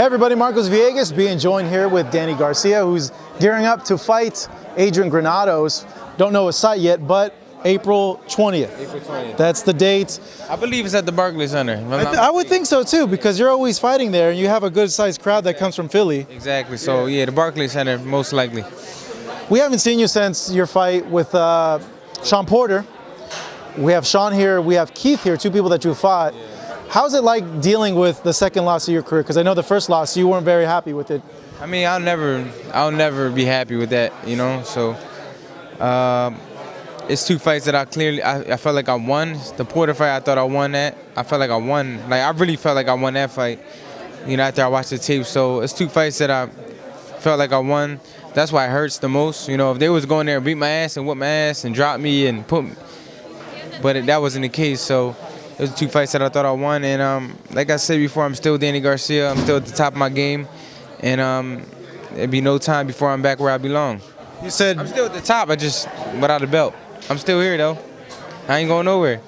Hey everybody, Marcos Villegas being joined here with Danny Garcia, who's gearing up to fight Adrian Granados. Don't know his site yet, but April 20th. April 20th. That's the date. I believe it's at the Barclays Center. I would think so too, because you're always fighting there and you have a good sized crowd that comes from Philly. Exactly. So yeah, the Barclays Center most likely. We haven't seen you since your fight with Shawn Porter. We have Shawn here, we have Keith here, two people that you fought. Yeah. How's it like dealing with the second loss of your career? Because I know the first loss, you weren't very happy with it. I mean, I'll never be happy with that, you know. So it's two fights that I felt like I won. The Porter fight, I thought I won that. I felt like I won. Like I really felt like I won that fight, you know, after I watched the tape. So it's two fights that I felt like I won. That's why it hurts the most. You know, if they was going there and beat my ass and whip my ass and drop me and put me, but that wasn't the case. So it was two fights that I thought I won. And like I said before, I'm still Danny Garcia. I'm still at the top of my game. And it'd be no time before I'm back where I belong. You said I'm still at the top, I just without a belt. I'm still here though. I ain't going nowhere.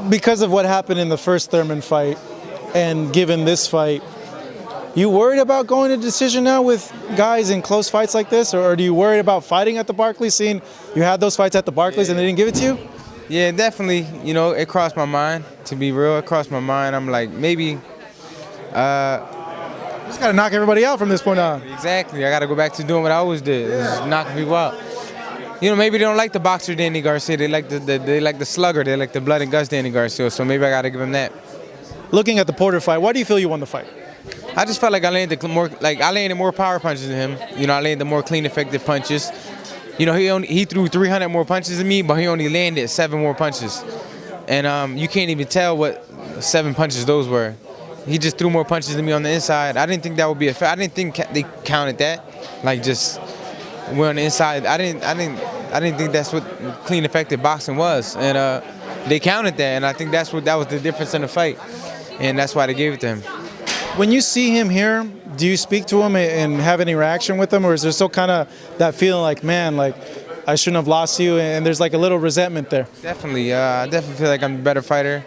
because of what happened in the first Thurman fight and given this fight, you worried about going to decision now with guys in close fights like this? Or do you worry about fighting at the Barclays, seeing you had those fights at the Barclays and they didn't give it to you? Yeah, definitely. You know, it crossed my mind, to be real. It crossed my mind. I'm like, maybe just got to knock everybody out from this point on. Exactly. I got to go back to doing what I always did, just knocking people out. You know, maybe they don't like the boxer Danny Garcia. They like the slugger. They like the blood and guts Danny Garcia. So maybe I got to give him that. Looking at the Porter fight, why do you feel you won the fight? I just felt like I landed more power punches than him. You know, I landed more clean, effective punches. You know, he threw 300 more punches than me, but he only landed 7 more punches. And you can't even tell what 7 punches those were. He just threw more punches than me on the inside. I didn't think that would be a fair. I didn't think they counted that. Like just we're on the inside. I didn't think that's what clean, effective boxing was. And they counted that, and I think that was the difference in the fight. And that's why they gave it to him. When you see him here, do you speak to him and have any reaction with him, or is there still kind of that feeling like, man, like I shouldn't have lost you, and there's like a little resentment there? Definitely, I definitely feel like I'm the better fighter.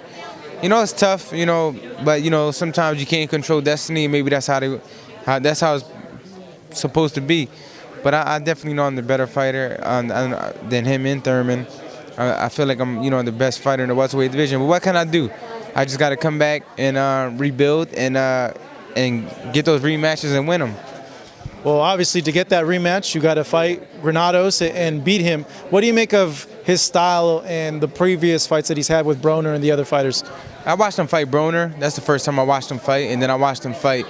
You know, it's tough, you know, but you know sometimes you can't control destiny. Maybe that's how it's supposed to be. But I definitely know I'm the better fighter than him in Thurman. I feel like I'm, you know, the best fighter in the welterweight division. But what can I do? I just got to come back and rebuild and get those rematches and win them. Well, obviously, to get that rematch, you got to fight Granados and beat him. What do you make of his style and the previous fights that he's had with Broner and the other fighters? I watched him fight Broner. That's the first time I watched him fight, and then I watched him fight.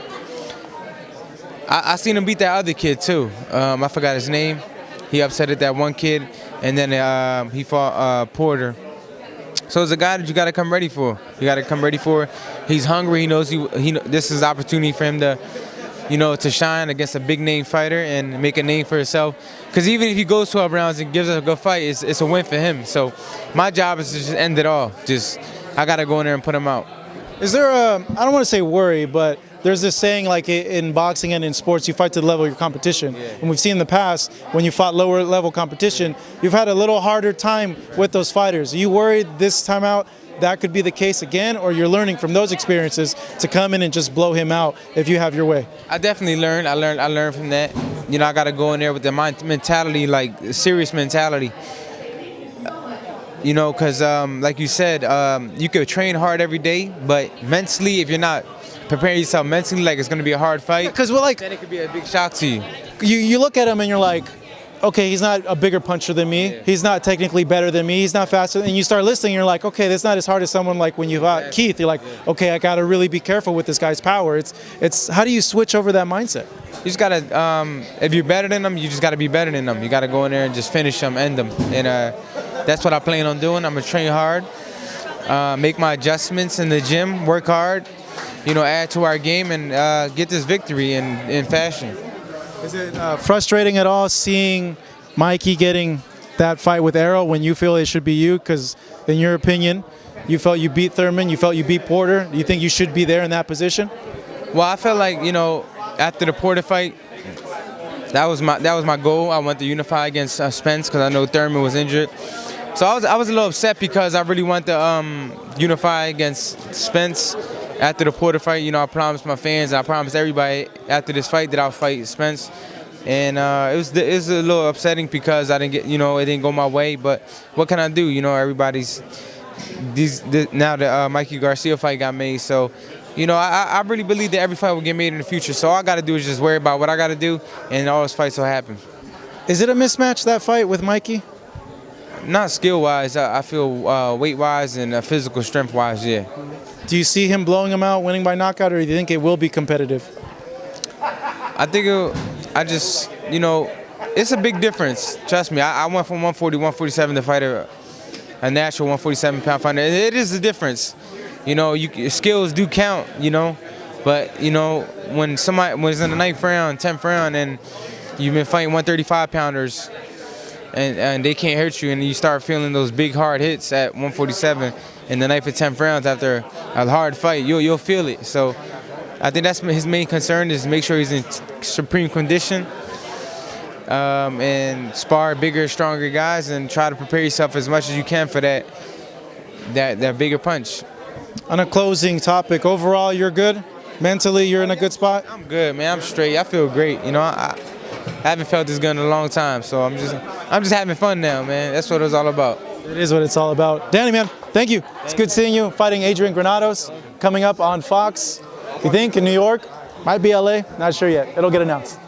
I seen him beat that other kid too. I forgot his name. He upset that one kid, and then he fought Porter. So it's a guy that you got to come ready for. You got to come ready for. He's hungry. He knows this is an opportunity for him to, you know, to shine against a big name fighter and make a name for himself. Because even if he goes 12 rounds and gives us a good fight, it's a win for him. So my job is to just end it all. I got to go in there and put him out. Is there I don't want to say worry, but there's this saying like in boxing and in sports, you fight to the level of your competition. Yeah. And we've seen in the past, when you fought lower level competition, you've had a little harder time with those fighters. Are you worried this time out that could be the case again, or you're learning from those experiences to come in and just blow him out if you have your way? I definitely learned. I learned from that. You know, I got to go in there with the mentality, like serious mentality. You know, because like you said, you could train hard every day, but mentally, if you're not preparing yourself mentally, like it's going to be a hard fight, because then it could be a big shock to you. You look at him and you're like, okay, he's not a bigger puncher than me. Yeah. He's not technically better than me. He's not faster. And you start listening, you're like, okay, that's not as hard as someone like when you fought Keith. You're like, okay, I got to really be careful with this guy's power. It's how do you switch over that mindset? You just got to, if you're better than them, you just got to be better than them. You got to go in there and just finish them, end them. And that's what I plan on doing. I'm going to train hard, make my adjustments in the gym, work hard, you know, add to our game and get this victory in fashion. Is it frustrating at all seeing Mikey getting that fight with Errol when you feel it should be you? Because in your opinion, you felt you beat Thurman, you felt you beat Porter. Do you think you should be there in that position? Well, I felt like, you know, after the Porter fight, that was my goal. I wanted to unify against Spence because I know Thurman was injured. So I was a little upset because I really wanted to unify against Spence after the Porter fight, you know, I promised my fans, I promised everybody after this fight that I'll fight Spence. And it was a little upsetting because I didn't get, you know, it didn't go my way. But what can I do? You know, everybody's now the Mikey Garcia fight got made. So, you know, I really believe that every fight will get made in the future. So all I got to do is just worry about what I got to do, and all those fights will happen. Is it a mismatch, that fight with Mikey? Not skill-wise. I feel weight-wise and physical strength-wise, yeah. Do you see him blowing him out, winning by knockout, or do you think it will be competitive? I think you know, it's a big difference. Trust me, I went from 140, 147 to fight a natural 147-pound fighter. It is a difference. You know, skills do count, you know. But, you know, when it's in the 9th round, 10th round, and you've been fighting 135-pounders, and they can't hurt you, and you start feeling those big, hard hits at 147 in the 9th and 10th rounds after a hard fight, you'll feel it. So I think that's his main concern, is make sure he's in supreme condition and spar bigger, stronger guys, and try to prepare yourself as much as you can for that bigger punch. On a closing topic, overall, you're good? Mentally, you're in a good spot? I'm good, man. I'm straight. I feel great. You know, I haven't felt this good in a long time, so I'm just having fun now, man. That's what it's all about. It is what it's all about. Danny, man, thank you. It's good seeing you. Fighting Adrian Granados, coming up on Fox. You think in New York? Might be LA. Not sure yet. It'll get announced.